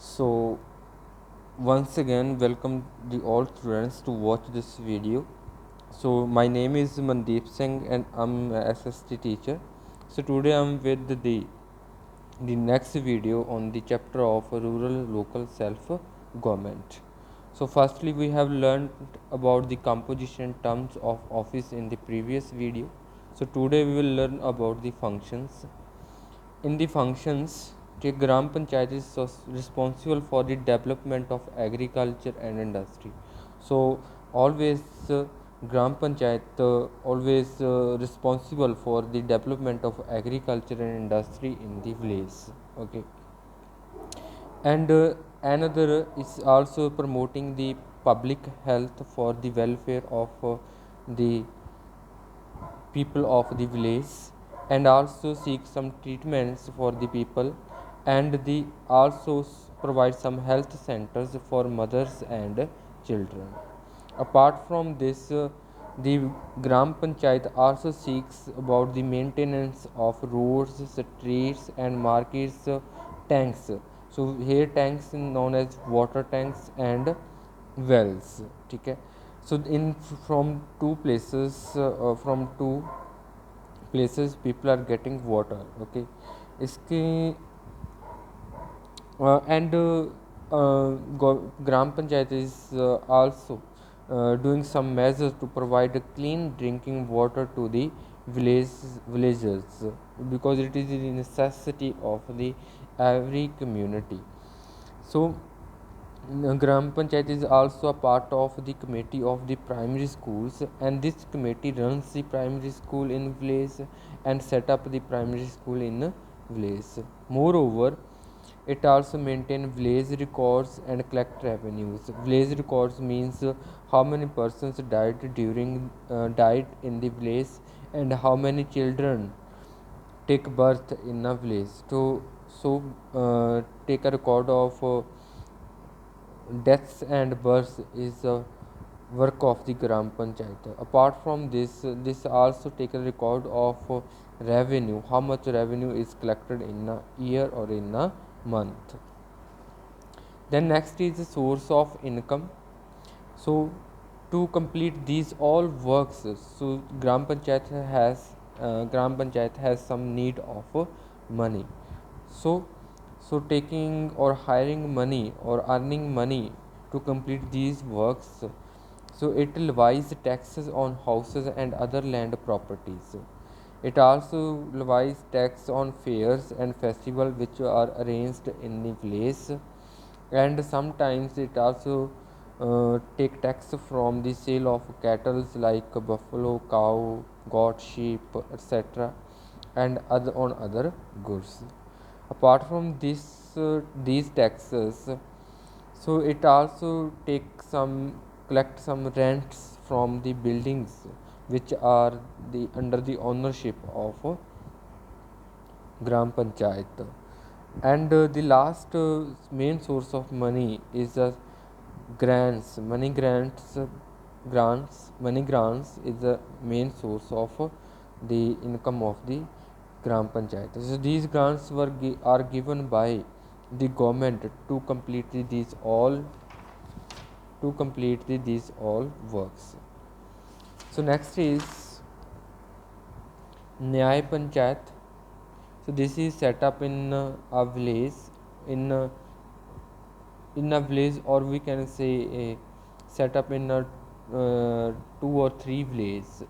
So once again welcome the all students to watch this video. So my name is Mandeep Singh and I'm a SST teacher. So today I'm with the next video on the chapter of rural local self government. So firstly we have learned about the composition terms of office in the previous video. So today we will learn about the functions. In the functions, the Gram Panchayat is responsible for the development of agriculture and industry. So always Gram Panchayat always responsible for the development of agriculture and industry in the village. Okay, and another is also promoting the public health for the welfare of the people of the village, and also seek some treatments for the people, and the also provide some health centers for mothers and children. Apart from this, the Gram Panchayat also seeks about the maintenance of roads, streets and markets, tanks. So here tanks known as water tanks and wells. Okay, so in from two places people are getting water. Okay, इसके Gram Panchayat is also doing some measures to provide clean drinking water to the villagers, because it is a necessity of the every community. So Gram Panchayat is also a part of the committee of the primary schools, and this committee runs the primary school in village and set up the primary school in village. Moreover, it also maintain village records and collect revenues. Village records means how many persons died in the village, and how many children take birth in a village. So take a record of deaths and births is a work of the Gram Panchayat. Apart from this, this also take a record of revenue, how much revenue is collected in a year or in a month. Then next is the source of income. So to complete these all works, so Gram Panchayat has some need of money. So taking or hiring money or earning money to complete these works, so it levies taxes on houses and other land properties. It also levies tax on fairs and festivals which are arranged in the village, and sometimes it also take tax from the sale of cattle like buffalo, cow, goat, sheep, etc., and other goods. Apart from these taxes, so it also collect some rents from the buildings which are under the ownership of Gram Panchayat. And the last main source of money is grants. Money grants is the main source of the income of the Gram Panchayat. So these grants are given by the government to complete these all works. So next is Nyay Panchayat. So this is set up in a village, in a village, or we can say set up in two or three villages.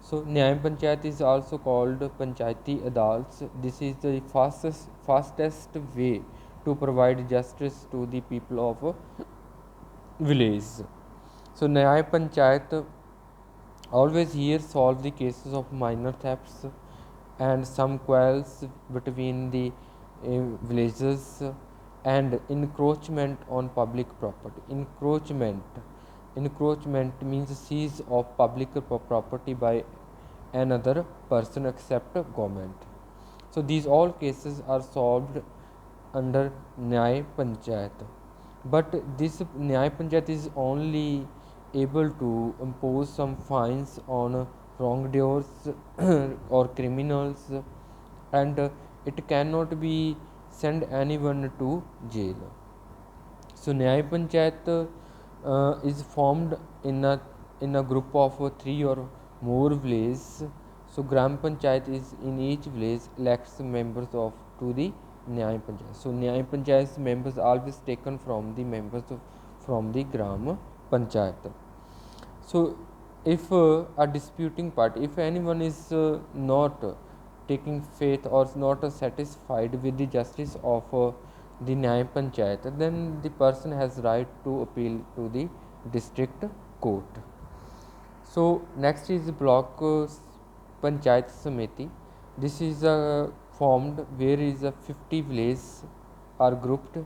So Nyay Panchayat is also called Panchayati Adalts. This is the fastest way to provide justice to the people of village. So Nyay Panchayat always here solve the cases of minor thefts and some quarrels between the villages, and encroachment on public property. Encroachment means seize of public property by another person except government. So these all cases are solved under Nyay Panchayat. But this Nyay Panchayat is only able to impose some fines on wrongdoers or criminals, and it cannot be send anyone to jail. So Nyay Panchayat is formed in a group of 3 or more villages. So Gram Panchayat is in each village elects members of to the Nyay Panchayat. So Nyay Panchayat members always taken from the members from the Gram Panchayat. So if a disputing party, if anyone is not taking faith or is not satisfied with the justice of the Nyay Panchayat, then the person has right to appeal to the district court. So next is block Panchayat Samiti. This is formed where is 50 villages are grouped,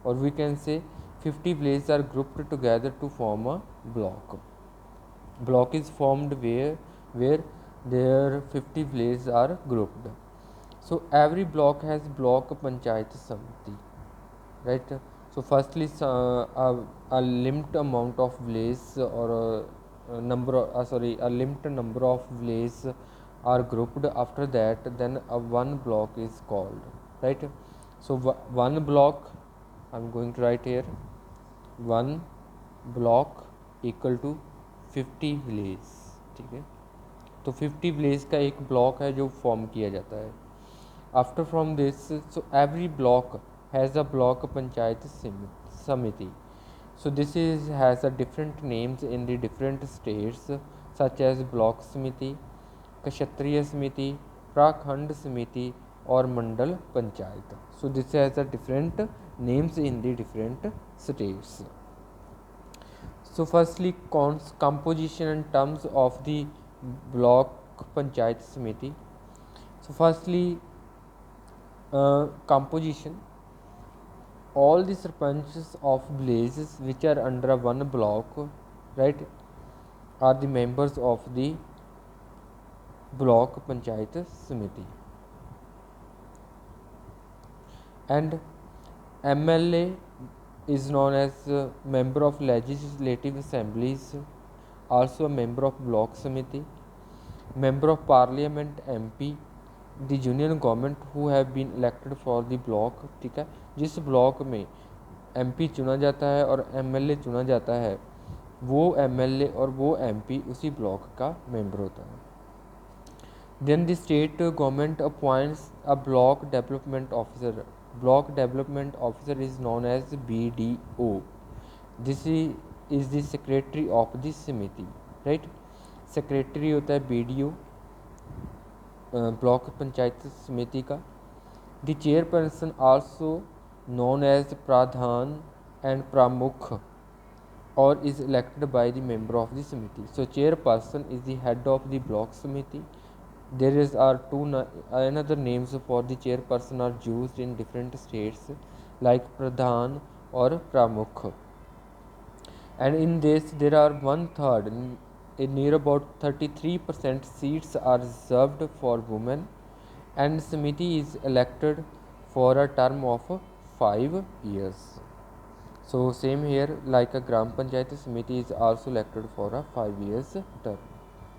or we can say 50 villages are grouped together to form a block. Block is formed where their 50 villages are grouped. So every block has block Panchayat Samiti, right? So firstly a limited amount of villages or a limited number of villages are grouped. After that, then a one block is called, right? So one block, I'm going to write here, one block equal to 50 village, ठीक है. तो 50 village का एक block है जो form किया जाता है. After from this, so every block has a block panchayat समिति. So this is has a different names in the different states such as block samiti, kshatriya samiti, prakhand samiti or mandal panchayat. So this has a different names in the different states. So firstly, composition and terms of the block panchayat samiti. So firstly, composition. All the sarpanches of villages which are under one block, right, are the members of the block panchayat samiti. And MLA is known as member of legislative assemblies, also a member of block samiti. Member of parliament MP, the union government who have been elected for the block, ठीक है. जिस block में MP चुना जाता है और MLA चुना जाता है, वो MLA और वो MP उसी ब्लॉक का मेंबर होता है. Then the state government appoints a block development officer. Block development officer is known as BDO. This is the secretary of the samiti, right. Secretary होता है BDO ब्लॉक पंचायत समिति का. The chairperson also known as pradhan and pramukh और is elected by the member of the samiti. So chairperson is the head of the block samiti. There is are two another names for the chairperson are used in different states like pradhan or pramukh. And in this there are 1/3, near about 33% seats are reserved for women, and samiti is elected for a term of 5 years. So same here, like a gram panchayat samiti is also elected for a 5 years term.